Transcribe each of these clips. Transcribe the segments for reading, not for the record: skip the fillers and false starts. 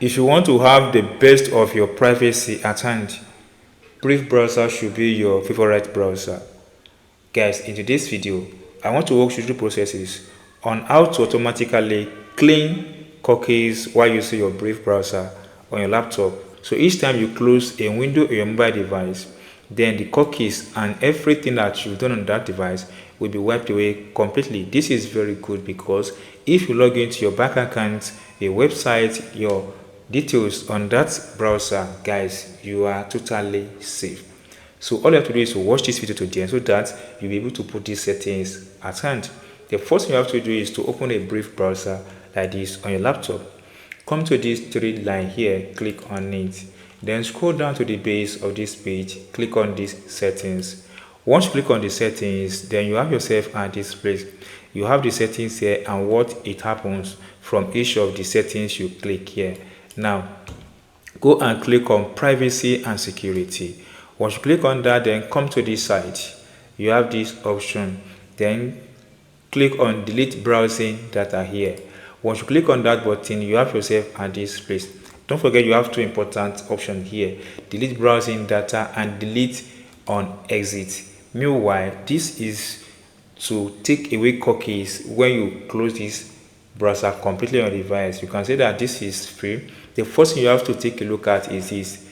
If you want to have the best of your privacy at hand, Brave browser should be your favorite browser. Guys, in today's video, I want to walk you through processes on how to automatically clean cookies while using your Brave browser on your laptop. So each time you close a window on your mobile device, then the cookies and everything that you've done on that device will be wiped away completely. This is very good because if you log into your bank account, a website, your details on that browser, guys, you are totally safe. So all you have to do is to watch this video to the end so that you'll be able to put these settings at hand. The first thing you have to do is to open a Brave browser like this on your laptop. Come to this three line here, click on it. Then scroll down to the base of this page, click on these settings. Once you click on the settings, then you have yourself at this place. You have the settings here and what it happens from each of the settings you click here. Now, go and click on privacy and security. Once you click on that, then come to this side. You have this option. Then click on delete browsing data here. Once you click on that button, you have yourself at this place. Don't forget you have two important options here: delete browsing data and delete on exit. Meanwhile, this is to take away cookies when you close this browser completely on the device. You can say that this is free. The first thing you have to take a look at is this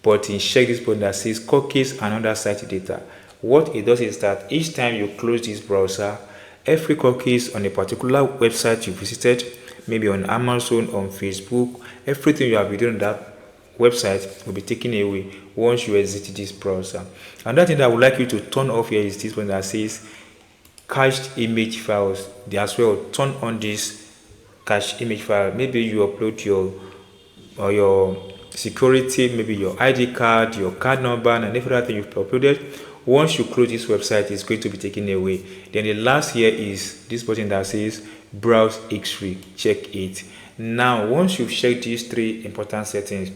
button. Check this button that says cookies and other site data. What it does is that each time you close this browser, every cookies on a particular website you visited, maybe on Amazon, on Facebook, everything you have been doing on that website will be taken away once you exit this browser. Another thing that I would like you to turn off here is this one that says cached image files. They as well turn on this cached image file. Maybe you upload your security, maybe your ID card, your card number, and every other thing you've uploaded. Once you close this website, it's going to be taken away. Then the last here is this button that says browse history. Check it. Now, once you've checked these three important settings,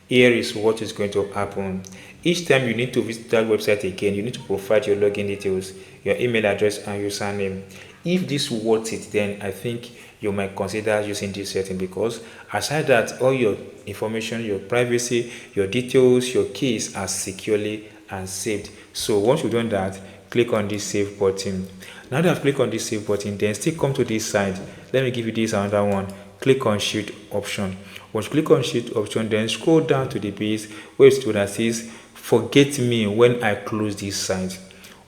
here is what is going to happen. Each time you need to visit that website again, you need to provide your login details, your email address, and username. If this worth it, then I think you might consider using this setting, because aside that, all your information, your privacy, your details, your keys are securely and saved. So once you've done that, click on this save button. Now that I've clicked on this save button, then still come to this side. Let me give you this another one. Click on shift option. Once you click on shift option, then scroll down to the base where it's that says forget me when I close this site.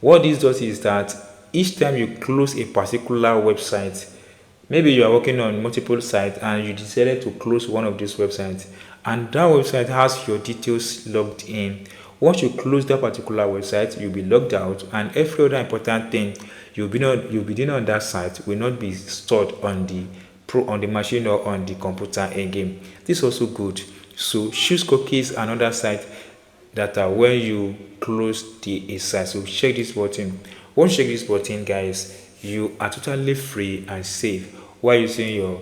What this does is that each time you close a particular website, maybe you are working on multiple sites and you decided to close one of these websites, and that website has your details logged in. Once you close that particular website, you'll be logged out, and every other important thing you'll be doing on that site will not be stored on the machine or on the computer again. This is also good. So choose cookies and other site data when you close the site. So check this button. Once you check this button, guys, you are totally free and safe while using your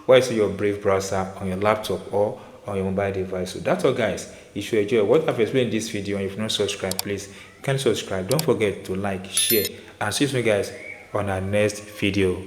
while using your Brave browser on your laptop or on your mobile device. So that's all, guys. If you enjoy what I've explained in this video and if you're not subscribed, please can subscribe. Don't forget to like, share, and see you soon, guys, on our next video.